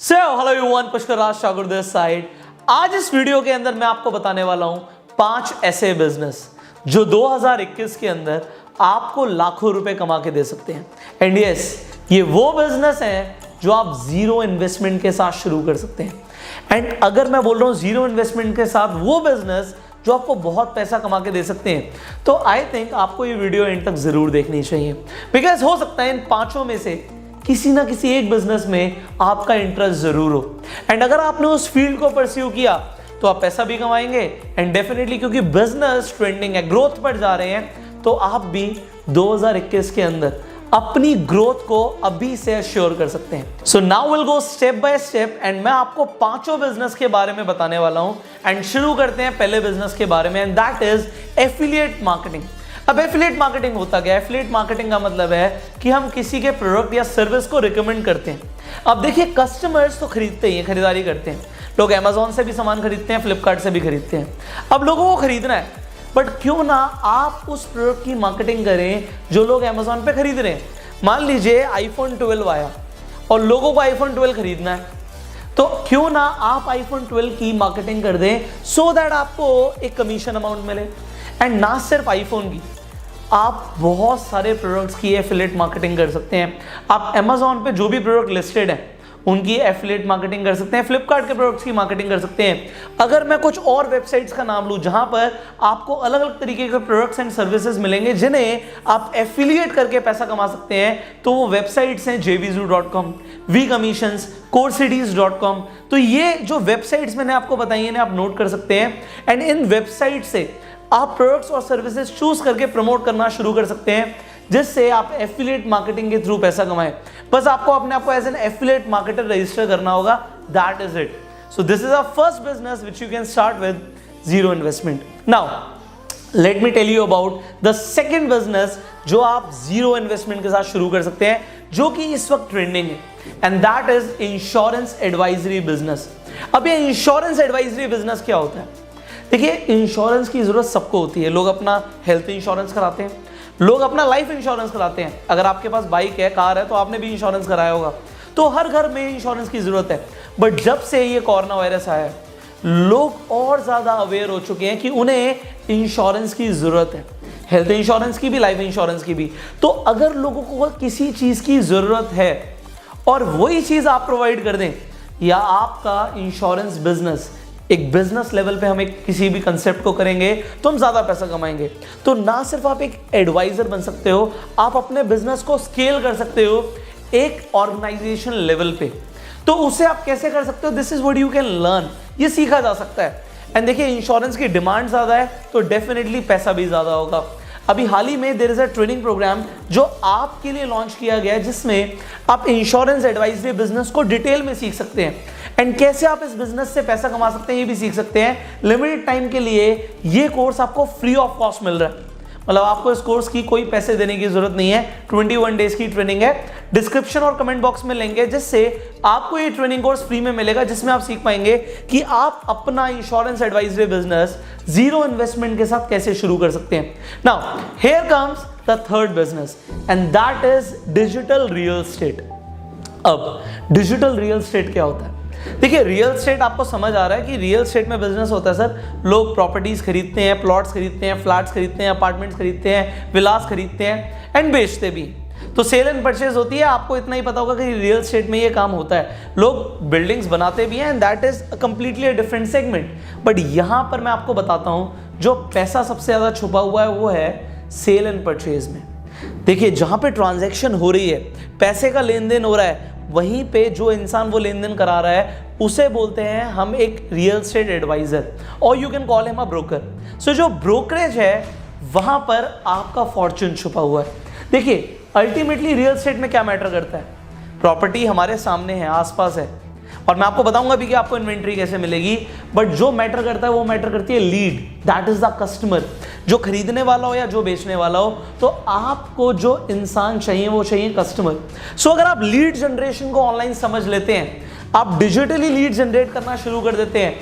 Hello everyone, Pushkar Raj Thakur this side. आज इस video के अंदर मैं आपको बताने वाला हूं 5 ऐसे बिजनेस जो 2021 के अंदर आपको लाखों रुपए कमा के दे सकते हैं। एंड यस, ये वो बिजनेस है जो आप जीरो इन्वेस्टमेंट के साथ शुरू कर सकते हैं। एंड अगर मैं बोल रहा हूं जीरो इन्वेस्टमेंट के साथ वो बिजनेस जो आपको बहुत पैसा कमा के दे सकते हैं, तो आई थिंक आपको ये वीडियो एंड तक जरूर देखनी चाहिए। बिकॉज हो सकता है इन पांचों में से किसी ना किसी एक बिजनेस में आपका इंटरेस्ट जरूर हो। एंड अगर आपने उस फील्ड को परस्यू किया तो आप पैसा भी कमाएंगे। एंड डेफिनेटली क्योंकि बिजनेस ट्रेंडिंग है, ग्रोथ पर जा रहे हैं, तो आप भी 2021 के अंदर अपनी ग्रोथ को अभी से अश्योर कर सकते हैं। So now will go step by step and मैं आपको पांचों बिजनेस के बारे में बताने वाला हूं। एंड शुरू करते हैं पहले बिजनेस के बारे में, and that is affiliate marketing. अब एफिलिएट मार्केटिंग होता क्या है? एफिलिएट मार्केटिंग का मतलब है कि हम किसी के प्रोडक्ट या सर्विस को रिकमेंड करते हैं। अब देखिए, कस्टमर्स तो खरीदते ही हैं, खरीदारी करते हैं। लोग अमेजोन से भी सामान खरीदते हैं, फ्लिपकार्ट से भी खरीदते हैं। अब लोगों को खरीदना है, बट क्यों ना आप उस प्रोडक्ट की मार्केटिंग करें जो लोग अमेजोन पे खरीद रहे हैं। मान लीजिए आईफोन 12 आया और लोगों को आईफोन 12 खरीदना है, तो क्यों ना आप आईफोन 12 की मार्केटिंग कर दें सो दैट आपको एक कमीशन अमाउंट मिले। एंड ना सिर्फ आईफोन की, आप बहुत सारे प्रोडक्ट्स की एफिलिएट मार्केटिंग कर सकते हैं। आप अमेजोन पे जो भी प्रोडक्ट लिस्टेड है उनकी एफिलिएट मार्केटिंग कर सकते हैं, फ्लिपकार्ट के प्रोडक्ट्स की मार्केटिंग कर सकते हैं। अगर मैं कुछ और वेबसाइट्स का नाम लूं जहां पर आपको अलग अलग तरीके के प्रोडक्ट्स एंड सर्विसेज मिलेंगे जिन्हें आप एफिलिएट करके पैसा कमा सकते हैं, तो वो वेबसाइट्स हैं jvizu.com, vcommissions, courcities.com। तो ये जो वेबसाइट्स मैंने आपको बताई हैं आप नोट कर सकते हैं। एंड इन वेबसाइट से आप प्रोडक्ट्स और सर्विसेज चूज करके प्रमोट करना शुरू कर सकते हैं, जिससे आप एफिलिएट मार्केटिंग के थ्रू पैसा कमाएं। बस आपको अपने आप को as an affiliate marketer register करना होगा। That is it. So this is a first business which you can start with zero investment. Now let me tell you about the second business जो आप जीरो इन्वेस्टमेंट के साथ शुरू कर सकते हैं, जो कि इस वक्त ट्रेंडिंग है, and that is insurance advisory business. अब ये इंश्योरेंस एडवाइजरी बिजनेस क्या होता है? देखिए, इंश्योरेंस की जरूरत सबको होती है। लोग अपना हेल्थ इंश्योरेंस कराते हैं, लोग अपना लाइफ इंश्योरेंस कराते हैं। अगर आपके पास बाइक है, कार है, तो आपने भी इंश्योरेंस कराया होगा। तो हर घर में इंश्योरेंस की जरूरत है। बट जब से ये कोरोना वायरस आया है, लोग और ज्यादा अवेयर हो चुके हैं कि उन्हें इंश्योरेंस की जरूरत है, हेल्थ इंश्योरेंस की भी, लाइफ इंश्योरेंस की भी। तो अगर लोगों को किसी चीज की जरूरत है और वही चीज आप प्रोवाइड कर दें, या आपका इंश्योरेंस बिजनेस एक बिजनेस लेवल पे हम एक किसी भी कंसेप्ट को करेंगे, तो हम ज्यादा पैसा कमाएंगे। तो ना सिर्फ आप एक एडवाइजर बन सकते हो, आप अपने बिजनेस को स्केल कर सकते हो एक ऑर्गेनाइजेशन लेवल पे। तो उसे आप कैसे कर सकते हो? This is what you can learn. ये सीखा जा सकता है। एंड देखिए, इंश्योरेंस की डिमांड ज्यादा है तो डेफिनेटली पैसा भी ज्यादा होगा। अभी हाल ही में there is a training programme जो आपके लिए लॉन्च किया गया है, जिसमें आप इंश्योरेंस एडवाइजरी बिजनेस को डिटेल में सीख सकते हैं। एंड कैसे आप इस बिजनेस से पैसा कमा सकते हैं ये भी सीख सकते हैं। लिमिटेड टाइम के लिए ये कोर्स आपको फ्री ऑफ कॉस्ट मिल रहा है। मतलब आपको इस कोर्स की कोई पैसे देने की जरूरत नहीं है। 21 डेज की ट्रेनिंग है। डिस्क्रिप्शन और कमेंट बॉक्स में लेंगे, जिससे आपको ये ट्रेनिंग कोर्स फ्री में मिलेगा, जिसमें आप सीख पाएंगे कि आप अपना insurance advisory business zero investment के साथ कैसे शुरू कर सकते हैं। Now here comes the third business, and that is digital real estate. अब डिजिटल रियल एस्टेट क्या होता है? देखिए, रियल एस्टेट आपको समझ आ रहा है कि रियल एस्टेट में बिजनेस होता है सर, लोग प्रॉपर्टीज खरीदते हैं, प्लॉट्स खरीदते हैं, फ्लैट्स खरीदते हैं, अपार्टमेंट्स खरीदते हैं, विलास खरीदते हैं एंड बेचते भी। तो सेल एंड परचेज होती है। आपको इतना ही पता होगा कि रियल एस्टेट में ये काम होता है। लोग बिल्डिंग्स बनाते भी हैं, and that is completely a different segment. But यहां पर मैं आपको बताता हूं, जो पैसा सबसे ज्यादा छुपा हुआ है वो है सेल एंड परचेज में। देखिए, जहां पे ट्रांजैक्शन हो रही है, पैसे का लेन देन हो रहा है, वहीं पे जो इंसान वो लेन देन करा रहा है उसे बोलते हैं हम एक रियल एस्टेट एडवाइजर, और you can call him a broker. So जो ब्रोकरेज है, वहां पर आपका फॉर्चून छुपा हुआ है। देखिए, अल्टीमेटली रियल एस्टेट में क्या मैटर करता है? प्रॉपर्टी हमारे सामने है, आसपास है, और मैं आपको बताऊंगा भी कि आपको इन्वेंट्री कैसे मिलेगी। बट जो मैटर करता है वो मैटर करती है lead, that is the customer. जो खरीदने वाला हो या जो बेचने वाला हो, तो आपको जो इंसान चाहिए वो चाहिए कस्टमर। सो अगर आप लीड जनरेशन को ऑनलाइन समझ लेते हैं, आप डिजिटली लीड जनरेट करना शुरू कर देते हैं,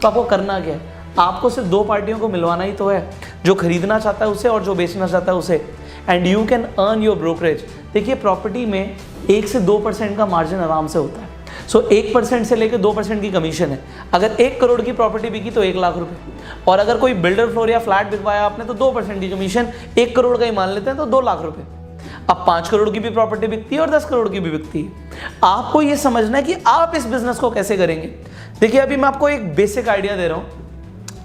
तो आपको करना क्या है? आपको सिर्फ दो पार्टियों को मिलवाना ही तो है, जो खरीदना चाहता है उसे और जो बेचना चाहता है उसे। And you can earn your brokerage. देखिए, प्रॉपर्टी में 1 से 2% का मार्जिन आराम से होता है। सो 1% से लेकर 2% की कमीशन है। अगर 1 करोड़ की प्रॉपर्टी बिकी तो 1 लाख रुपए, और अगर कोई बिल्डर फ्लोर या फ्लैट बिकवाया आपने तो 2% की कमीशन, 1 करोड़ का ही मान लेते हैं तो 2 लाख रुपए। अब 5 करोड़ की भी प्रॉपर्टी बिकती है और 10 करोड़ की भी बिकती है। आपको ये समझना है कि आप इस बिजनेस को कैसे करेंगे। देखिए अभी मैं आपको एक बेसिक आइडिया दे रहा हूं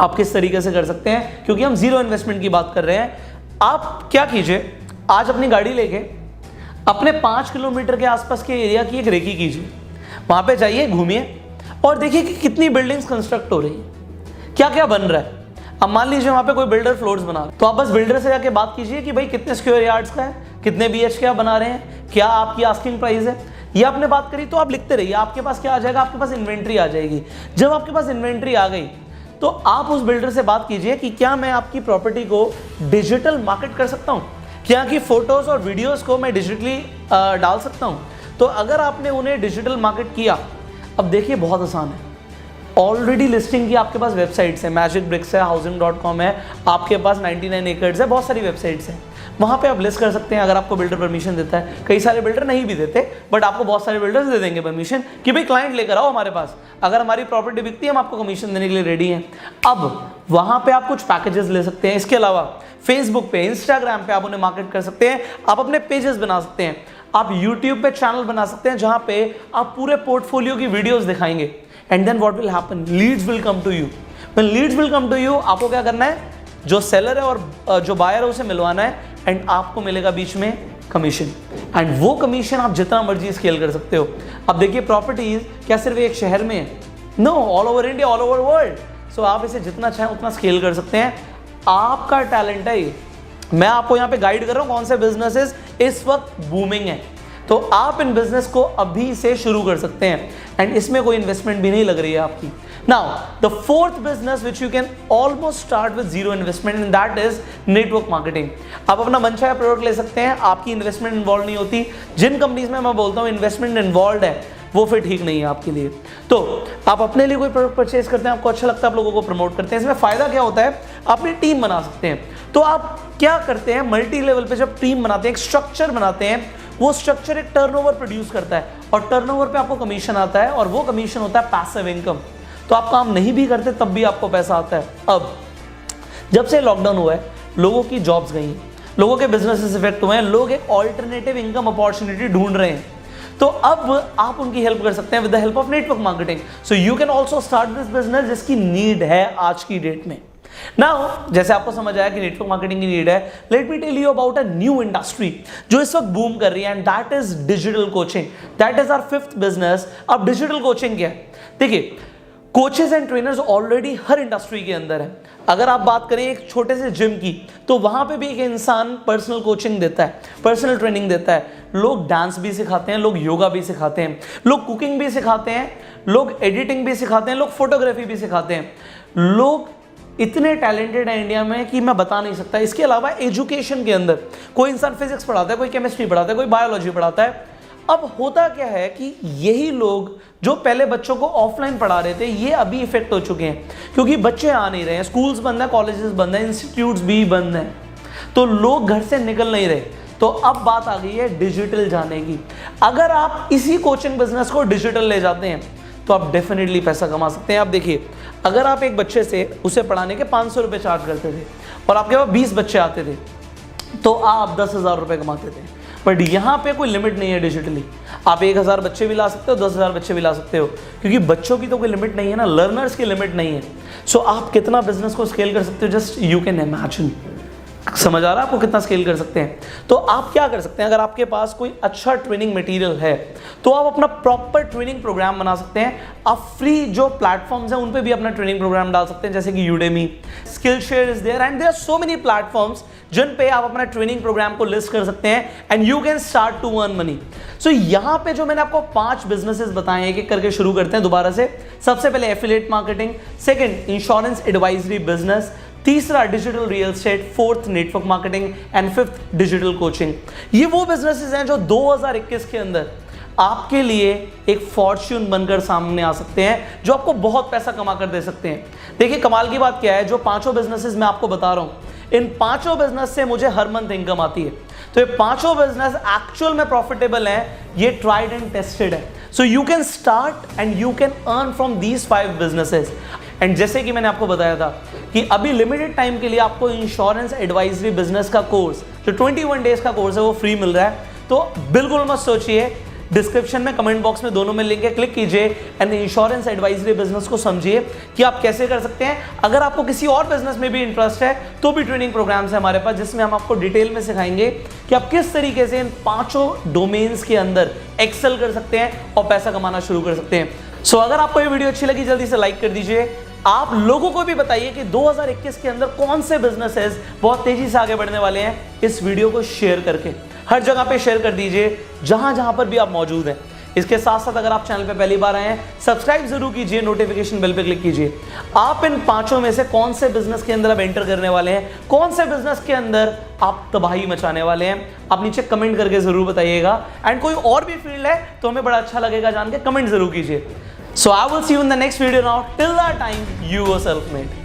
आप किस तरीके से कर सकते हैं, क्योंकि हम जीरो इन्वेस्टमेंट की बात कर रहे हैं। आप क्या कीजिए, आज अपनी गाड़ी लेके अपने 5 किलोमीटर के आसपास के एरिया की एक रेकी कीजिए, वहां पे जाइए, घूमिए और देखिए कि कितनी बिल्डिंग्स कंस्ट्रक्ट हो रही है, क्या क्या बन रहा है। अब मान लीजिए वहां पे कोई बिल्डर फ्लोर्स बना रहा है, तो आप बस बिल्डर से जाके बात कीजिए कि भाई कितने स्क्वायर यार्ड्स का है, कितने BHK आप बना रहे हैं, क्या आपकी आस्किंग प्राइस है। ये आपने बात करी तो आप लिखते रहिए, आपके पास क्या आ जाएगा, आपके पास इन्वेंट्री आ जाएगी। जब आपके पास इन्वेंट्री आ गई तो आप उस बिल्डर से बात कीजिए कि क्या मैं आपकी प्रॉपर्टी को डिजिटल मार्केट कर सकता हूँ, क्या की फोटोज और वीडियोस को मैं डिजिटली डाल सकता हूँ। तो अगर आपने उन्हें डिजिटल मार्केट किया, अब देखिए बहुत आसान है, ऑलरेडी लिस्टिंग की आपके पास वेबसाइट्स है, मैजिक ब्रिक्स है, हाउसिंग.com है, आपके पास 99 एकर्स है, बहुत सारी वेबसाइट्स हैं, वहाँ पे आप लिस्ट कर सकते हैं अगर आपको बिल्डर परमिशन देता है। कई सारे बिल्डर नहीं भी देते, बट आपको बहुत सारे बिल्डर्स दे देंगे परमिशन कि भाई क्लाइंट लेकर आओ हमारे पास, अगर हमारी प्रॉपर्टी बिकती है हम आपको कमीशन देने के लिए रेडी हैं। अब वहाँ पे आप कुछ पैकेजेस ले सकते हैं। इसके अलावा फेसबुक पे, इंस्टाग्राम पे आप उन्हें मार्केट कर सकते हैं, आप अपने पेजेस बना सकते हैं, आप यूट्यूब पे चैनल बना सकते हैं जहाँ पे आप पूरे पोर्टफोलियो की वीडियोस दिखाएंगे। And then what will happen, leads will come to you. When leads will come to you, आपको क्या करना है, जो सेलर है और जो बायर है उसे मिलवाना है, एंड आपको मिलेगा बीच में कमीशन। एंड वो कमीशन आप जितना मर्जी स्केल कर सकते हो। अब देखिए प्रॉपर्टीज क्या सिर्फ एक शहर में है, no, all over India, all over world. So आप इसे जितना चाहें उतना स्केल कर सकते हैं, आपका टैलेंट है ये। मैं आपको यहाँ पे गाइड कर रहा हूँ कौन से बिजनेसेस इस वक्त बूमिंग है, तो आप इन बिजनेस को अभी से शुरू कर सकते हैं, एंड इसमें कोई इन्वेस्टमेंट भी नहीं लग रही है आपकी। Now the fourth business which you can almost start with zero investment, and that is network marketing. आप अपना मनचाहा प्रोडक्ट ले सकते हैं, आपकी इन्वेस्टमेंट इन्वॉल्व नहीं होती। जिन कंपनीज में मैं बोलता हूँ इन्वेस्टमेंट इन्वॉल्व है वो फिर ठीक नहीं है आपके लिए। तो आप अपने लिए कोई प्रोडक्ट परचेज करते हैं, आपको अच्छा लगता है, आप लोगों को प्रमोट करते हैं, इसमें फायदा क्या होता है, अपनी टीम बना सकते हैं। तो आप क्या करते हैं, मल्टी लेवल पे जब टीम बनाते हैं, एक स्ट्रक्चर बनाते हैं, वो स्ट्रक्चर एक टर्नओवर प्रोड्यूस करता है, और टर्नओवर पे आपको कमीशन आता है, और वो कमीशन होता है पैसिव इनकम। तो आप काम नहीं भी करते तब भी आपको पैसा आता है। अब जब से लॉकडाउन हुआ है, लोगों की जॉब्स गई, लोगों के बिजनेसेस इफेक्ट हुए हैं, लोग एक ऑल्टरनेटिव इनकम अपॉर्चुनिटी ढूंढ रहे हैं, तो अब आप उनकी हेल्प कर सकते हैं with the help of network marketing. So you can also start this business जिसकी नीड है आज की डेट में। नाउ जैसे आपको समझ आया कि नेटवर्क मार्केटिंग की नीड है, let me tell you about a new industry जो इस वक्त बूम कर रही है, and that is digital coaching. That is our fifth business. अब डिजिटल कोचिंग क्या है, देखिए कोचेस एंड ट्रेनर्स ऑलरेडी हर इंडस्ट्री के अंदर है। अगर आप बात करें एक छोटे से जिम की, तो वहां पे भी एक इंसान पर्सनल कोचिंग देता है, पर्सनल ट्रेनिंग देता है। लोग डांस भी सिखाते हैं, लोग योगा भी सिखाते हैं, लोग कुकिंग भी सिखाते हैं, लोग एडिटिंग भी सिखाते हैं, लोग फोटोग्राफी भी सिखाते हैं। लोग इतने टैलेंटेड है इंडिया में कि मैं बता नहीं सकता। इसके अलावा एजुकेशन के अंदर कोई इंसान फिजिक्स पढ़ाता है, कोई केमिस्ट्री पढ़ाता है, कोई बायोलॉजी पढ़ाता है। अब होता क्या है कि यही लोग जो पहले बच्चों को ऑफलाइन पढ़ा रहे थे, ये अभी इफेक्ट हो चुके हैं, क्योंकि बच्चे आ नहीं रहे हैं, स्कूल्स बंद है, कॉलेजेस बंद है, इंस्टीट्यूट्स भी बंद हैं, तो लोग घर से निकल नहीं रहे। तो अब बात आ गई है डिजिटल जाने की। अगर आप इसी कोचिंग बिजनेस को डिजिटल ले जाते हैं तो आप डेफिनेटली पैसा कमा सकते हैं। आप देखिए, अगर आप एक बच्चे से उसे पढ़ाने के 500 रुपये चार्ज करते थे और आपके पास 20 बच्चे आते थे, तो आप 10,000 रुपये कमाते थे। बट यहाँ पे कोई लिमिट नहीं है डिजिटली, आप 1000 बच्चे भी ला सकते हो, 10,000 बच्चे भी ला सकते हो, क्योंकि बच्चों की तो कोई लिमिट नहीं है ना, लर्नर्स की लिमिट नहीं है। सो आप कितना बिजनेस को स्केल कर सकते हो, जस्ट यू कैन इमेजिन। समझ आ रहा है आपको कितना स्केल कर सकते हैं? तो आप क्या कर सकते हैं, अगर आपके पास कोई अच्छा ट्रेनिंग मटेरियल है तो आप अपना प्रॉपर ट्रेनिंग प्रोग्राम बना सकते हैं। आप फ्री जो प्लेटफॉर्म्स हैं उन पे भी अपना ट्रेनिंग प्रोग्राम डाल सकते हैं, जैसे कि Udemy, Skillshare is there, and there are so many platforms जिन पे आप अपना ट्रेनिंग प्रोग्राम को लिस्ट कर सकते हैं, and you can start to earn money. So यहाँ पे जो मैंने आपको 5 बिजनेसेस बताए, एक एक करके शुरू करते हैं दोबारा से। सबसे पहले affiliate marketing, second insurance advisory business, तीसरा digital real estate, fourth network marketing, and fifth digital coaching. ये वो बिजनेसेस हैं जो 2021 के अंदर आपके लिए एक फॉर्च्यून बनकर सामने आ सकते हैं, जो आपको बहुत पैसा कमा कर दे सकते हैं। देखिए कमाल की बात क्या है, जो 5 बिजनेसेस मैं आपको बता रहा हूं, इन 5 बिजनेस से मुझे हर मंथ इनकम आती है। तो ये 5 बिजनेस एक्चुअल में प्रॉफिटेबल है, ये ट्राइड एंड टेस्टेड है। So you can start and you can earn from these 5 businesses. And जैसे कि मैंने आपको बताया था कि अभी लिमिटेड टाइम के लिए आपको इंश्योरेंस एडवाइजरी बिजनेस का कोर्स जो 21 डेज का कोर्स है वो फ्री मिल रहा है। तो बिल्कुल मत सोचिए, डिस्क्रिप्शन में कमेंट बॉक्स में दोनों में लिंक है, क्लिक कीजिए एंड इंश्योरेंस एडवाइजरी बिजनेस को समझिए कि आप कैसे कर सकते हैं। अगर आपको किसी और बिजनेस में भी इंटरेस्ट है तो भी ट्रेनिंग प्रोग्राम्स है हमारे पास, जिसमें हम आपको डिटेल में सिखाएंगे कि आप किस तरीके से इन 5 डोमेन्स के अंदर एक्सेल कर सकते हैं और पैसा कमाना शुरू कर सकते हैं। सो अगर आपको ये वीडियो अच्छी लगी जल्दी से लाइक कर दीजिए। आप लोगों को भी बताइए कि 2021 के अंदर कौन से बिजनेसेस बहुत तेजी से आगे बढ़ने वाले हैं। इस वीडियो को शेयर करके हर जगह पे शेयर कर दीजिए, जहां जहां पर भी आप मौजूद हैं। इसके साथ साथ अगर आप चैनल पे पहली बार आए हैं, सब्सक्राइब जरूर कीजिए, नोटिफिकेशन बेल पे क्लिक कीजिए। आप इन 5 में से कौन से बिजनेस के अंदर आप एंटर करने वाले हैं, कौन से बिजनेस के अंदर आप तबाही मचाने वाले हैं, आप नीचे कमेंट करके जरूर बताइएगा। एंड कोई और भी फील्ड है तो हमें बड़ा अच्छा लगेगा जान के, कमेंट जरूर कीजिए। So I will see you in the next video now. Till that time, you go self-made.